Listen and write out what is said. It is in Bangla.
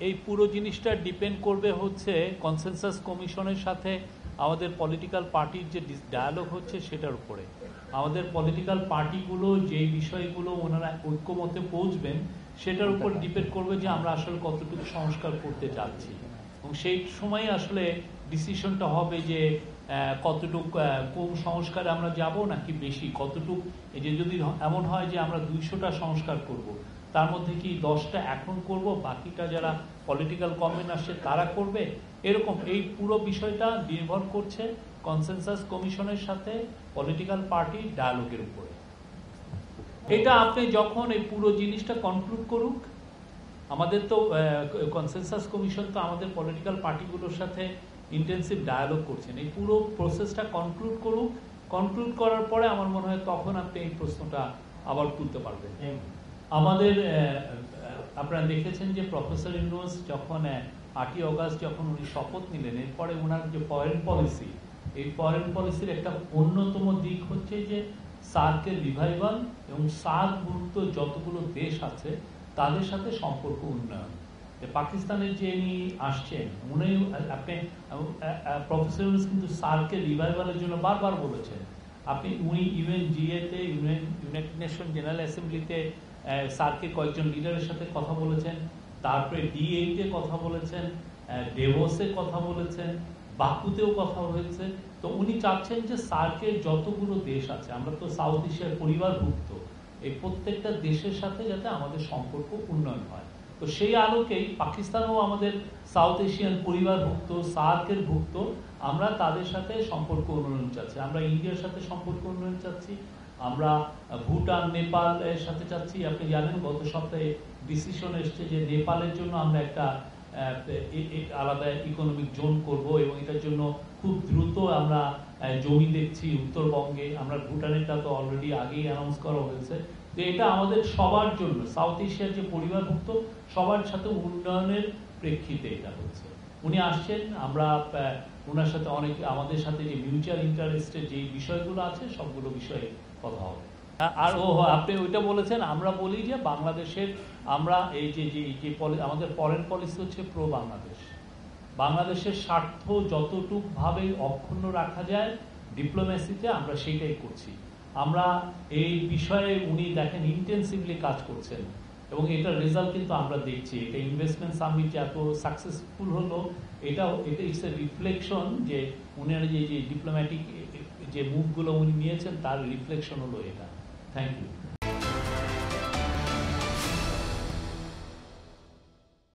এই পুরো জিনিসটা ডিপেন্ড করবে হচ্ছে কনসেনসাস কমিশনের সাথে আমাদের পলিটিক্যাল পার্টির যে ডায়ালগ হচ্ছে সেটার উপরে। আমাদের পলিটিক্যাল পার্টিগুলো যেই বিষয়গুলো ওনারা ঐক্যমতে পৌঁছবেন সেটার উপর ডিপেন্ড করবে যে আমরা আসলে কতটুকু সংস্কার করতে চাচ্ছি, এবং সেই সময় আসলে ডিসিশনটা হবে যে কতটুক কোন সংস্কারে আমরা যাব নাকি বেশি কতটুক। এই যে যদি এমন হয় যে আমরা 200টা সংস্কার করব, তার মধ্যে কি 10টা এখন করব, বাকিটা যারা পলিটিক্যাল গভর্নমেন্ট আসছে তারা করবে, এরকম এই পুরো বিষয়টা নির্ভর করছে কনসেনসাস কমিশনের সাথে পলিটিক্যাল পার্টি ডায়ালগের উপরে। এটা আপনি যখন এই পুরো জিনিসটা কনক্লুড করুক, আমাদের তো কনসেনসাস কমিশন তো আমাদের পলিটিক্যাল পার্টিগুলোর সাথে ইন্টেন্সিভ ডায়ালগ করছেন, এই পুরো প্রসেসটা কনক্লুড করুক, কনক্লুড করার পরে আমার মনে হয় তখন আপনি এই প্রশ্নটা আবার তুলতে পারবেন। আমাদের আপনারা দেখেছেন যে প্রফেসর ইউনূস যখন 8ই অগাস্ট যখন উনি শপথ নিলেন, এরপরে ওনার যে ফরেন পলিসি, এই ফরেন পলিসির একটা অন্যতম দিক হচ্ছে যে সার্কের রিভাইভাল এবং সার্কভুক্ত যতগুলো দেশ আছে তাদের সাথে সম্পর্ক উন্নয়ন। পাকিস্তানের যে ইনি আসছেন উনি আপনি প্রফেসর ইউনূস কিন্তু সার্কের রিভাইভালের জন্য বারবার বলেছেন। উনি ইউএনজিএতে ইউনাইটেড নেশন জেনারেল অ্যাসেম্বলিতে সার্কের কয়েকজন লিডারের সাথে কথা বলেছেন, তারপরে D8-এ কথা বলেছেন, ডেভোসে কথা বলেছেন, বাকুতেও কথা হয়েছে। তো উনি চাচ্ছেন যে সার্কের যতগুলো দেশ আছে, আমরা তো সাউথ এশিয়ার পরিবারভুক্ত, এই প্রত্যেকটা দেশের সাথে যাতে আমাদের সম্পর্ক উন্নয়ন হয়। তো সেই আলোকেই পাকিস্তানও আমাদের সাউথ এশিয়ান পরিবারভুক্ত, সার্কের ভুক্ত, আমরা তাদের সাথে সম্পর্ক উন্নয়ন চাচ্ছি, আমরা ইন্ডিয়ার সাথে সম্পর্ক উন্নয়ন চাচ্ছি, আমরা ভুটান নেপালের সাথে চাচ্ছি। আপনি জানেন গত সপ্তাহে ডিসিশন এসছে যে নেপালের জন্য আমরা একটা আলাদা ইকোনমিক জোন করব, এবং এটার জন্য খুব দ্রুত আমরা জমি দেখছি উত্তরবঙ্গে। আমরা ভুটানেরটা তো অলরেডি আগেই অ্যানাউন্স করা হয়েছে। তো এটা আমাদের সবার জন্য, সাউথ এশিয়ার যে পরিবারভুক্ত সবার সাথে উন্নয়নের প্রেক্ষিতে এটা হচ্ছে। উনি আসছেন, আমরা ওনার সাথে অনেক আমাদের সাথে যে মিউচুয়াল ইন্টারেস্টের যে বিষয়গুলো আছে সবগুলো বিষয়ে কথা হবে। আর আপনি ওইটা বলেছেন, আমরা বলি যে বাংলাদেশের আমরা এই যে আমাদের ফরেন পলিসি হচ্ছে প্রো বাংলাদেশ। বাংলাদেশের স্বার্থ যতটুক ভাবে অক্ষুণ্ণ রাখা যায় ডিপ্লোম্যাসিতে আমরা সেইটাই করছি। আমরা এই বিষয়ে উনি দেখেন ইন্টেন্সিভলি কাজ করছেন, এবং এটার রেজাল্ট কিন্তু আমরা দেখছি। এটা ইনভেস্টমেন্ট সামিট এত সাকসেসফুল হলো, এটা ইটস এ রিফ্লেকশন যে উনার যে ডিপ্লোম্যাটিক যে মুভগুলো উনি নিয়েছেন তার রিফ্লেকশন হলো এটা। Thank you.